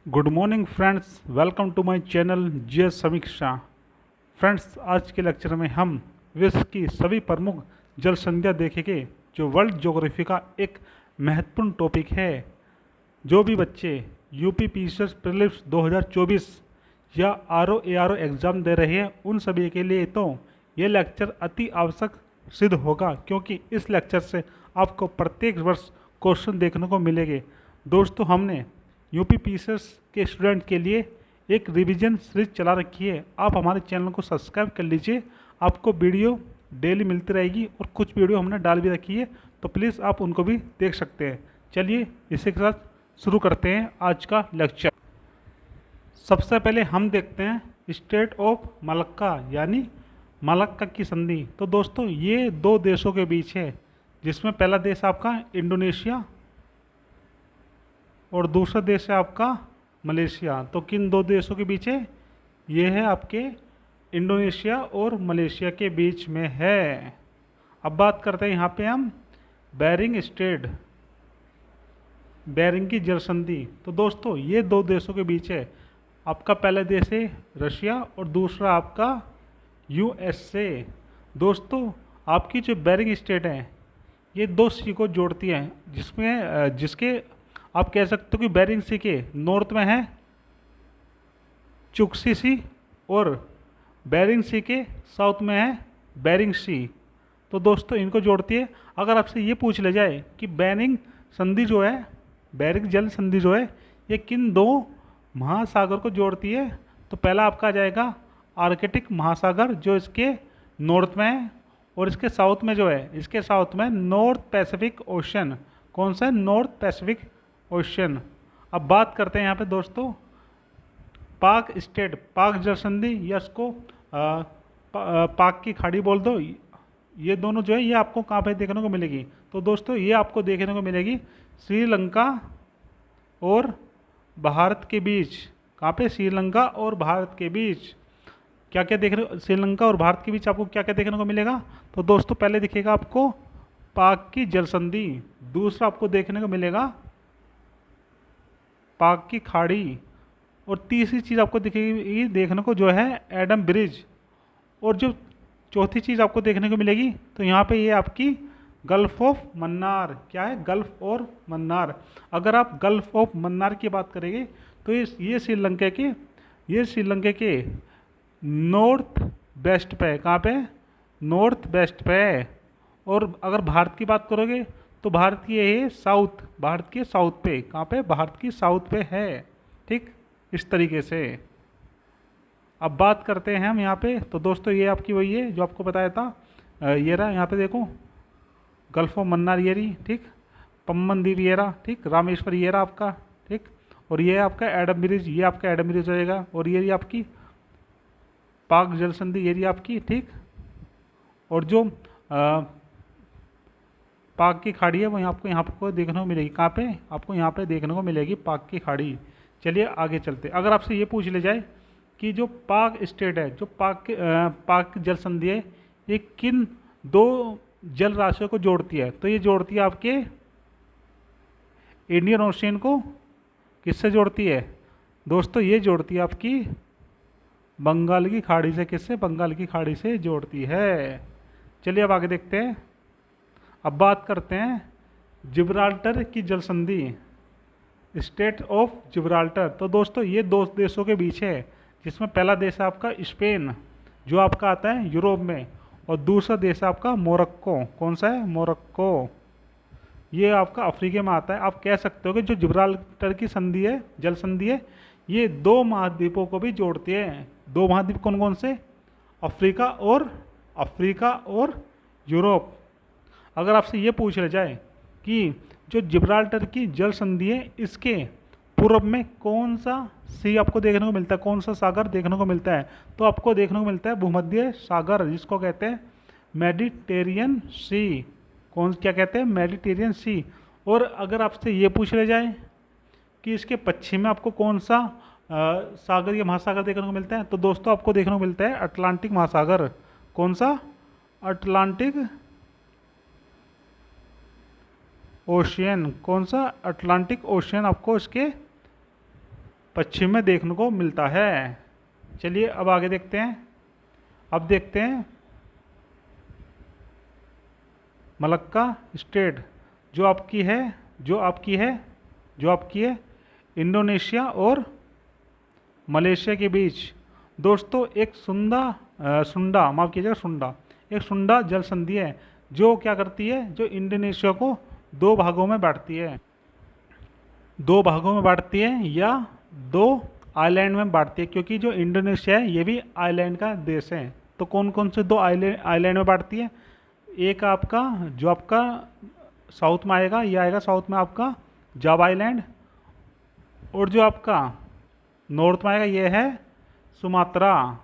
Good morning friends, welcome to my channel GS Samiksha. Friends, आज के lecture में हम विश्व की सभी प्रमुख जल संधियाँ देखेंगे, जो वर्ल्ड ज्योग्राफी का एक महत्वपूर्ण टॉपिक है। जो भी बच्चे यूपी पीसीएस प्रीलिम्स 2024 या आरओ एआरओ एग्ज़ाम दे रहे हैं, उन सभी के लिए तो ये लेक्चर अति आवश्यक सिद्ध होगा, क्योंकि इस लेक्चर से आपको प्रत्येक वर्ष क्वेश्चन देखने को मिलेंगे। दोस्तों, हमने यूपी पीसीएस के स्टूडेंट के लिए एक रिवीजन सीरीज चला रखी है। आप हमारे चैनल को सब्सक्राइब कर लीजिए, आपको वीडियो डेली मिलती रहेगी और कुछ वीडियो हमने डाल भी रखी है, तो प्लीज़ आप उनको भी देख सकते हैं। चलिए इसी के साथ शुरू करते हैं आज का लेक्चर। सबसे पहले हम देखते हैं स्टेट ऑफ मलक्का, यानी मलक्का की संधि। तो दोस्तों, ये दो देशों के बीच है, जिसमें पहला देश आपका इंडोनेशिया और दूसरा देश है आपका मलेशिया। तो किन दो देशों के बीच है? ये है आपके इंडोनेशिया और मलेशिया के बीच में है। अब बात करते हैं यहाँ पे हम बेरिंग स्ट्रेट, बेरिंग की जल संधि। तो दोस्तों, ये दो देशों के बीच है। आपका पहला देश है रशिया और दूसरा आपका यूएसए। दोस्तों, आपकी जो बेरिंग स्ट्रेट है, ये दो सी को जोड़ती है, जिसमें जिसके आप कह सकते हो कि बेरिंग सी के नॉर्थ में है चुक्सी सी और बेरिंग सी के साउथ में है बेरिंग सी। तो दोस्तों, इनको जोड़ती है। अगर आपसे ये पूछ ले जाए कि बेरिंग संधि जो है, बेरिंग जल संधि जो है, ये किन दो महासागर को जोड़ती है, तो पहला आपका आ जाएगा आर्कटिक महासागर, जो इसके नॉर्थ में है, और इसके साउथ में जो है, इसके साउथ में नॉर्थ पैसिफिक ओशन। कौन सा है? North Pacific ocean. अब बात करते हैं यहाँ पे दोस्तों पाक स्टेट, पाक जल संधि, या इसको पाक की खाड़ी बोल दो। ये दोनों जो है, ये आपको कहाँ पे देखने को मिलेगी? तो दोस्तों, ये आपको देखने को मिलेगी श्रीलंका और भारत के बीच। कहाँ पे? श्रीलंका और भारत के बीच। क्या क्या देखने, श्रीलंका और भारत के बीच आपको क्या क्या देखने को मिलेगा? तो दोस्तों, पहले दिखेगा आपको पाक की जल संधि, दूसरा आपको देखने को मिलेगा पाक की खाड़ी, और तीसरी चीज़ आपको दिखेगी देखने को जो है एडम ब्रिज, और जो चौथी चीज़ आपको देखने को मिलेगी, तो यहाँ पे ये आपकी गल्फ ऑफ मन्नार। क्या है? गल्फ और मन्नार। अगर आप गल्फ ऑफ मन्नार की बात करेंगे, तो ये श्रीलंका के नॉर्थ वेस्ट पे है। कहाँ पे? नॉर्थ वेस्ट पे है। और अगर भारत की बात करोगे, तो भारत की ये है साउथ, भारत के साउथ पे। कहाँ पे? भारत की साउथ पे है। ठीक, इस तरीके से। अब बात करते हैं हम यहाँ पे। तो दोस्तों, ये आपकी वही है जो आपको बताया था। ये रहा, यहाँ पे देखो गल्फ ऑफ मन्नार ये रही, ठीक, पम्बन द्वीप ये रहा, ठीक, रामेश्वर ये रहा आपका, ठीक, और ये आपका एडम ब्रिज, ये आपका एडम ब्रिज रहेगा, और ये रही आपकी पाक जल संधि, ये रही आपकी, ठीक। और जो पाक की खाड़ी है, वो आपको यहाँ पर देखने को मिलेगी। कहाँ पे? आपको यहाँ पे देखने को मिलेगी पाक की खाड़ी। चलिए आगे चलते। अगर आपसे ये पूछ ले जाए कि जो पाक स्टेट है, जो पाक जल संधि है, ये किन दो जल राशियों को जोड़ती है, तो ये जोड़ती है आपके इंडियन ओशियन को। किससे जोड़ती है दोस्तों? ये जोड़ती है आपकी बंगाल की खाड़ी से। किससे? बंगाल की खाड़ी से जोड़ती है। चलिए अब आगे देखते हैं। अब बात करते हैं जिब्राल्टर की जल संधि, स्टेट ऑफ जिब्राल्टर। तो दोस्तों, ये दो देशों के बीच है, जिसमें पहला देश है आपका स्पेन, जो आपका आता है यूरोप में, और दूसरा देश है आपका मोरक्को। कौन सा है? मोरक्को। ये आपका अफ्रीका में आता है। आप कह सकते हो कि जो जिब्राल्टर की संधि है, जल संधि है, ये दो महाद्वीपों को भी जोड़ती है। दो महाद्वीप कौन कौन से? अफ्रीका और यूरोप। अगर आपसे ये पूछ लिया जाए कि जो जिब्राल्टर की जल संधि है, इसके पूर्व में कौन सा सी आपको देखने को मिलता है, कौन सा सागर देखने को मिलता है, तो आपको देखने को मिलता है भूमध्य सागर, जिसको कहते हैं मेडिटेरियन सी। कौन, क्या कहते हैं? मेडिटेरियन सी। और अगर आपसे ये पूछ लिया जाए कि इसके पश्चिम में आपको कौन सा सागर या महासागर देखने को मिलता है, तो दोस्तों आपको देखने को मिलता है अटलांटिक महासागर। कौन सा? Atlantic ocean. कौन सा? अटलांटिक ओशियन आपको इसके पश्चिम में देखने को मिलता है। चलिए अब आगे देखते हैं। अब देखते हैं मलक्का स्टेट जो आपकी है इंडोनेशिया और मलेशिया के बीच। दोस्तों एक सुंडा माफ कीजिएगा सुंडा एक सुंडा जल संधि है जो क्या करती है, जो इंडोनेशिया को दो भागों में बांटती है या दो आइलैंड में बांटती है, क्योंकि जो इंडोनेशिया है ये भी आइलैंड का देश है। तो कौन कौन से दो आइलैंड में बांटती है? एक आपका जो आपका साउथ में आएगा, ये आएगा साउथ में आपका जावा आइलैंड, और जो आपका नॉर्थ में आएगा ये है सुमात्रा।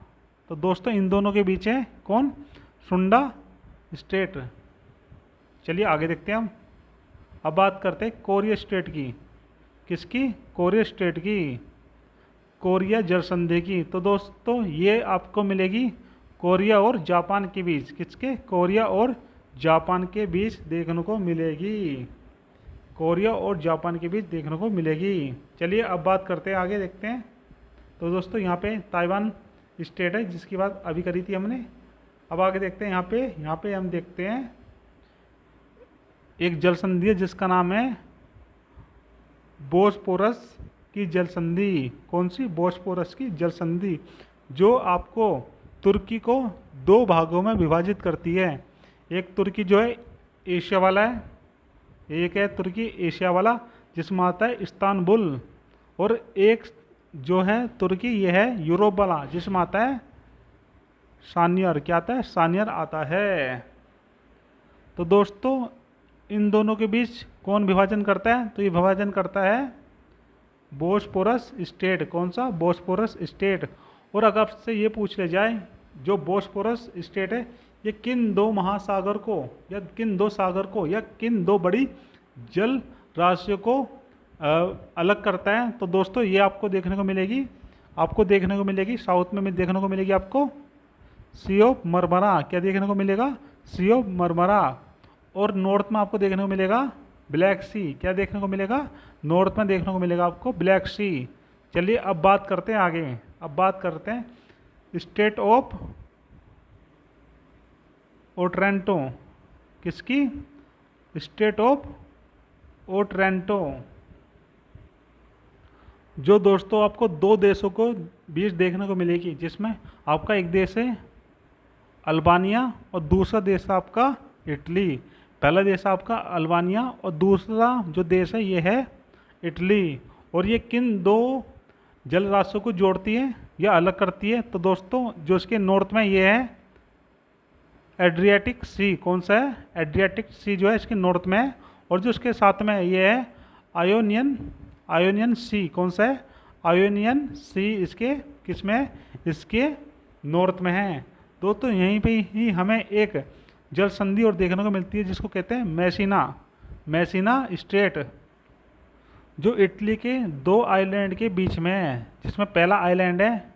तो दोस्तों इन दोनों के बीच है कौन? सुंडा स्टेट। चलिए आगे देखते हैं हम। अब बात करते हैं कोरिया स्टेट की। किसकी? कोरिया स्टेट की, कोरिया जल संधि की। तो दोस्तों ये आपको मिलेगी कोरिया और जापान के बीच। किसके? कोरिया और जापान के बीच देखने को मिलेगी। कोरिया और जापान के बीच देखने को मिलेगी। चलिए अब बात करते हैं, आगे देखते हैं। तो दोस्तों यहाँ पे ताइवान स्टेट है जिसकी बात अभी करी थी हमने। अब आगे देखते हैं यहाँ पे हम देखते हैं एक जल संधि है जिसका नाम है बोस्पोरस की जल संधि। कौन सी? बोस्पोरस की जल संधि, जो आपको तुर्की को दो भागों में विभाजित करती है। एक तुर्की जो है एशिया वाला है, एक है तुर्की एशिया वाला जिसमें आता है इस्तांबुल, और एक जो है तुर्की ये है यूरोप वाला जिसमें आता है सानियर। क्या आता है? सानियर आता है। तो दोस्तों इन दोनों के बीच कौन विभाजन करता है? तो ये विभाजन करता है बोस्पोरस स्टेट। कौन सा? Bosporus state. और अगर आपसे ये पूछ ले जाए जो बोस्पोरस स्टेट है ये किन दो महासागर को या किन दो सागर को या किन दो बड़ी जल राशियों को अलग करता है, तो दोस्तों ये आपको देखने को मिलेगी साउथ में देखने को मिलेगी आपको सी ऑफ मरमरा। क्या देखने को मिलेगा? सी ऑफ मरमरा। और नॉर्थ में आपको देखने को मिलेगा ब्लैक सी। क्या देखने को मिलेगा? नॉर्थ में देखने को मिलेगा आपको ब्लैक सी। चलिए अब बात करते हैं आगे। अब बात करते हैं स्टेट ऑफ ओट्रांटो। किसकी? स्टेट ऑफ ओट्रांटो, जो दोस्तों आपको दो देशों को बीच देखने को मिलेगी, जिसमें आपका एक देश है अल्बानिया और दूसरा देश है आपका इटली। पहला देश है आपका अल्बानिया और दूसरा जो देश है ये है इटली। और ये किन दो जल राशियों को जोड़ती है या अलग करती है? तो दोस्तों जो इसके नॉर्थ में ये है एड्रियाटिक सी। कौन सा है? एड्रियाटिक सी जो है इसके नॉर्थ में है। और जो इसके साथ में ये है आयोनियन सी। कौन सा है? आयोनियन सी इसके किस में है? इसके नॉर्थ में है। दोस्तों यहीं पे ही हमें एक जल संधि और देखने को मिलती है जिसको कहते हैं मैसीना स्टेट, जो इटली के दो आइलैंड के बीच में है, जिसमें पहला आइलैंड है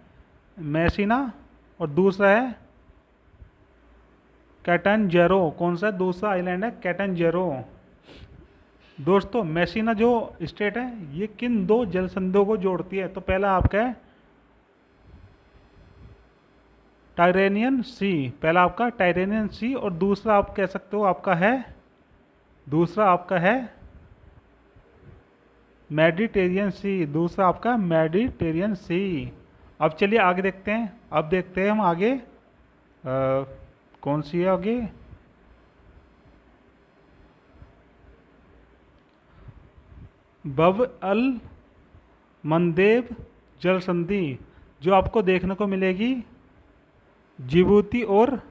मैसीना और दूसरा है कैटनजेरो। कौन सा? दूसरा आइलैंड है कैटनजेरो। दोस्तों मैसीना जो स्टेट है ये किन दो जल संधियों को जोड़ती है? तो पहला आपका है टायरेनियन सी, और दूसरा आप कह सकते हो आपका है मेडिटेरियन सी। अब चलिए आगे देखते हैं। अब देखते हैं हम आगे कौन सी है आगे? बब अल मंदेब जल संधि, जो आपको देखने को मिलेगी जिबूती और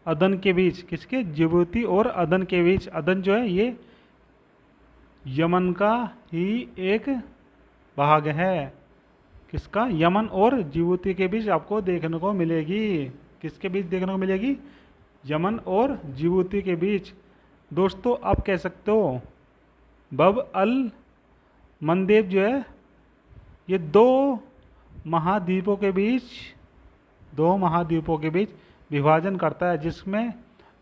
अदन के बीच। किसके? जिबूती और अदन के बीच। अदन जो है ये यमन का ही एक भाग है। किसका? यमन और जिबूती के बीच आपको देखने को मिलेगी। किसके बीच देखने को मिलेगी? यमन और जिबूती के बीच। दोस्तों आप कह सकते हो बब अल मंदेब जो है ये दो महाद्वीपों के बीच विभाजन करता है, जिसमें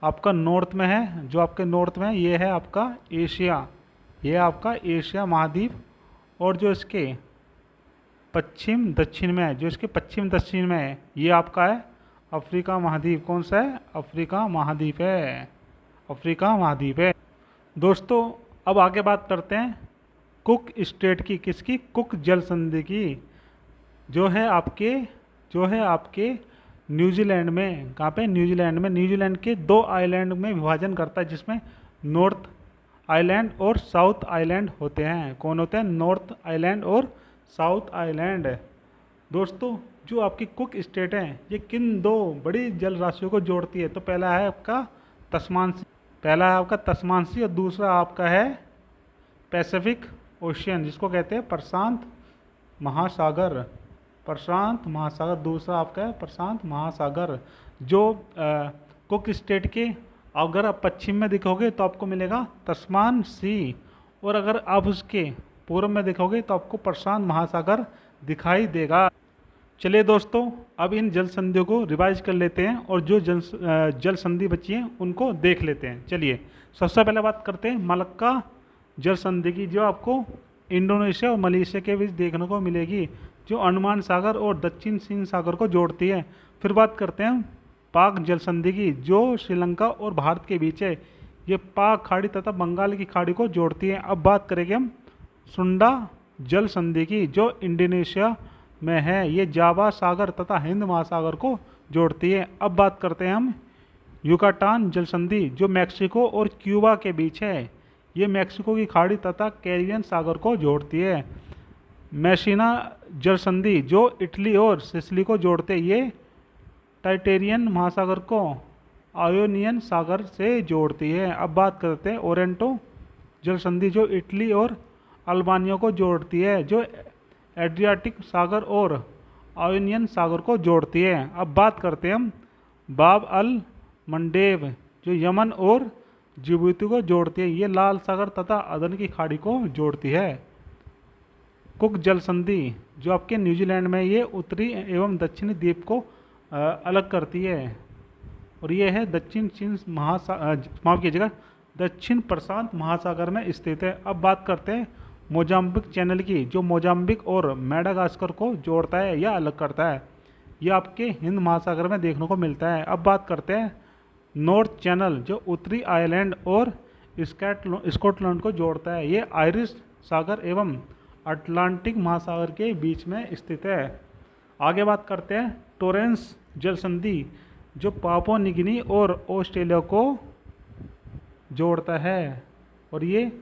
आपका नॉर्थ में है, जो आपके नॉर्थ में है ये है आपका एशिया, ये आपका एशिया महाद्वीप, और जो इसके पश्चिम दक्षिण में है, जो इसके पश्चिम दक्षिण में है, ये आपका है अफ्रीका महाद्वीप। कौन सा है? अफ्रीका महाद्वीप है, अफ्रीका महाद्वीप है। दोस्तों अब आगे बात करते हैं कुक स्टेट की। किसकी? कुक जल संधि की, जो है आपके न्यूजीलैंड में। कहाँ पे? न्यूजीलैंड में। न्यूजीलैंड के 2 आइलैंड में विभाजन करता है, जिसमें नॉर्थ आइलैंड और साउथ आइलैंड होते हैं। कौन होते हैं? नॉर्थ आइलैंड और साउथ आइलैंड। दोस्तों जो आपकी कुक स्टेट है, ये किन 2 बड़ी जल राशियों को जोड़ती है? तो पहला है आपका तस्मांसी, और दूसरा आपका है पैसिफिक ओशियन, जिसको कहते हैं प्रशांत महासागर। प्रशांत महासागर, दूसरा आपका है प्रशांत महासागर। जो कुक स्टेट के अगर आप पश्चिम में देखोगे तो आपको मिलेगा तस्मान सी, और अगर आप उसके पूर्व में देखोगे तो आपको प्रशांत महासागर दिखाई देगा। चलिए दोस्तों अब इन जल संधियों को रिवाइज कर लेते हैं, और जो जल संधि बची हैं उनको देख लेते हैं। चलिए सबसे पहले बात करते हैं मलक्का जल संधि की, जो आपको इंडोनेशिया और मलेशिया के बीच देखने को मिलेगी, जो अंडमान सागर और दक्षिण चीन सागर को जोड़ती है। फिर बात करते हैं पाक जल संधि की, जो श्रीलंका और भारत के बीच है। ये पाक खाड़ी तथा बंगाल की खाड़ी को जोड़ती है। अब बात करेंगे हम सुंडा जल संधि की, जो इंडोनेशिया में है। ये जावा सागर तथा हिंद महासागर को जोड़ती है। अब बात करते हैं हम युकाटान जल संधि, जो मैक्सिको और क्यूबा के बीच है। ये मैक्सिको की खाड़ी तथा कैरिबियन सागर को जोड़ती है। मैसीना जल संधि, जो इटली और सिसिली को जोड़ते हैं। ये टाइटेरियन महासागर को आयोनियन सागर से जोड़ती है। अब बात करते हैं ओरेंटो जल संधि, जो इटली और अल्बानिया को जोड़ती है, जो एड्रियाटिक सागर और आयोनियन सागर को जोड़ती है। अब बात करते हैं हम बाब अल मंडेब, जो यमन और जिबूती को जोड़ती है। ये लाल सागर तथा अदन की खाड़ी को जोड़ती है। कुक जल संधि, जो आपके न्यूजीलैंड में, ये उत्तरी एवं दक्षिणी द्वीप को अलग करती है, और ये है दक्षिण चीन माफ कीजिएगा, दक्षिण प्रशांत महासागर में स्थित है। अब बात करते हैं मोजाम्बिक चैनल की, जो मोजाम्बिक और मेडागास्कर को जोड़ता है या अलग करता है। ये आपके हिंद महासागर में देखने को मिलता है। अब बात करते हैं नॉर्थ चैनल, जो उत्तरी आयरलैंड और स्कॉटलैंड को जोड़ता है। ये आयरिश सागर एवं अटलांटिक महासागर के बीच में स्थित है। आगे बात करते हैं टोरेंस जल संधि, जो पापुआ न्यू गिनी और ऑस्ट्रेलिया को जोड़ता है, और ये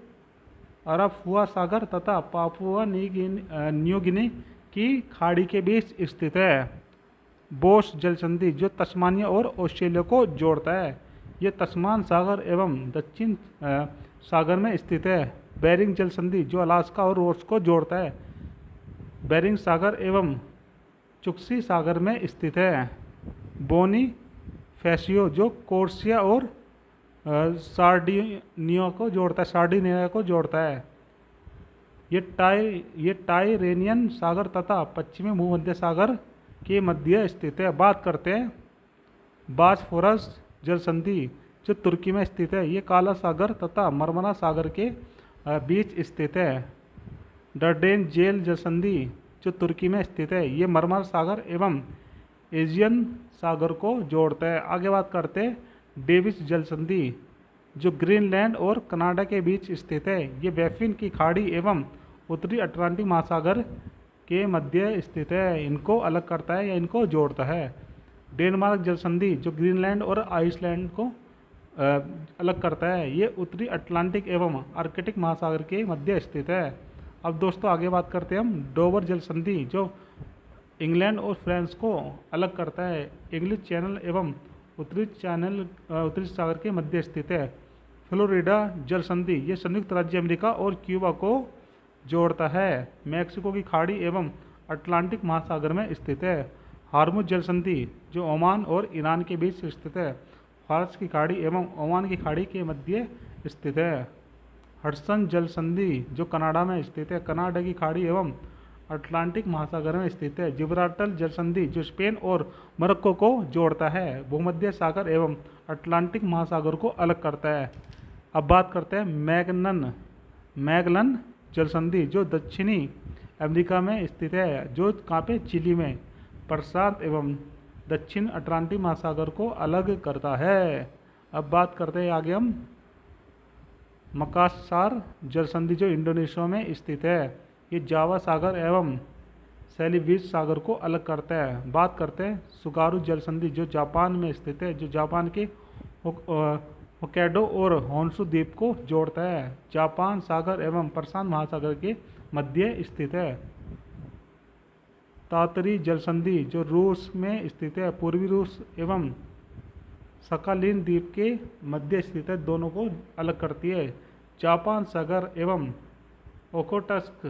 अराफुआ सागर तथा पापुआ न्यू गिनी की खाड़ी के बीच स्थित है। बोस जल संधि, जो तस्मानिया और ऑस्ट्रेलिया को जोड़ता है। ये तस्मान सागर एवं दक्षिण सागर में स्थित है। बेरिंग जल संधि, जो अलास्का और रोड्स को जोड़ता है। बेरिंग सागर एवं चुक्सी सागर में स्थित है। बोनी फैसियो, जो कोर्सिया और सार्डिनिया को जोड़ता है। ये टाइरेनियन सागर तथा पश्चिमी भूमध्य सागर के मध्य स्थित है। बात करते हैं बॉस्फोरस जल संधि, जो तुर्की में स्थित है। ये काला सागर तथा मरमरा सागर के बीच स्थित है। डर्डेन जेल जल संधि, जो तुर्की में स्थित है। ये मरमरा सागर एवं एजियन सागर को जोड़ता है। आगे बात करते हैं डेविस जल संधि, जो ग्रीनलैंड और कनाडा के बीच स्थित है। ये बैफिन की खाड़ी एवं उत्तरी अटलांटिक महासागर के मध्य स्थित है। इनको अलग करता है या इनको जोड़ता है। डेनमार्क जल संधि, जो ग्रीनलैंड और आइसलैंड को अलग करता है। ये उत्तरी अटलांटिक एवं आर्कटिक महासागर के मध्य स्थित है। अब दोस्तों आगे बात करते हैं हम डोवर जल संधि, जो इंग्लैंड और फ्रांस को अलग करता है। इंग्लिश चैनल एवं उत्तरी सागर के मध्य स्थित है। फ्लोरिडा जल संधि, ये संयुक्त राज्य अमेरिका और क्यूबा को जोड़ता है। मैक्सिको की खाड़ी एवं अटलांटिक महासागर में स्थित है। हार्मुज जल संधि, जो ओमान और ईरान के बीच स्थित है। फारस की खाड़ी एवं ओमान की खाड़ी के मध्य स्थित है। हडसन जल संधि, जो कनाडा में स्थित है। कनाडा की खाड़ी एवं अटलांटिक महासागर में स्थित है। जिब्राल्टर जल संधि, जो स्पेन और मोरक्को को जोड़ता है। भूमध्य सागर एवं अटलांटिक महासागर को अलग करता है। अब बात करते हैं मैगलन जल संधि जो दक्षिणी अमेरिका में स्थित है, जो कहाँ पे, चिली में, प्रशांत एवं दक्षिण अटलांटिक महासागर को अलग करता है। अब बात करते हैं आगे हम मकासार जल संधि जो इंडोनेशिया में स्थित है। ये जावा सागर एवं सेलिविस सागर को अलग करता है। बात करते हैं सुगारू जल संधि जो जापान में स्थित है, जो जापान के होक्काइडो और होन्शु द्वीप को जोड़ता है। जापान सागर एवं प्रशांत महासागर के मध्य स्थित है। तातरी जल संधि जो रूस में स्थित है, पूर्वी रूस एवं सकालीन द्वीप के मध्य स्थित है, दोनों को अलग करती है। जापान सागर एवं ओखोटस्क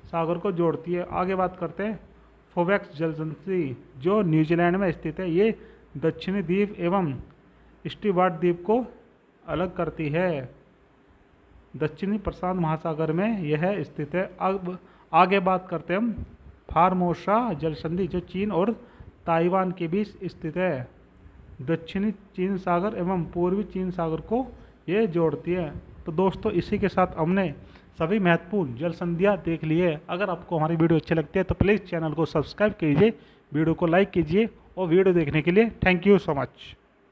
सागर को जोड़ती है। आगे बात करते हैं फोवेक्स जल संधि जो न्यूजीलैंड में स्थित है। ये दक्षिणी द्वीप एवं स्टीवार्ट द्वीप को अलग करती है। दक्षिणी प्रशांत महासागर में यह स्थित है। अब आगे बात करते हैं हम फार्मोसा जल संधि जो चीन और ताइवान के बीच स्थित है। दक्षिणी चीन सागर एवं पूर्वी चीन सागर को ये जोड़ती है। तो दोस्तों इसी के साथ हमने सभी महत्वपूर्ण जल संधियाँ देख ली है। अगर आपको हमारी वीडियो अच्छी लगती है तो प्लीज़ चैनल को सब्सक्राइब कीजिए, वीडियो को लाइक कीजिए और वीडियो देखने के लिए थैंक यू सो मच।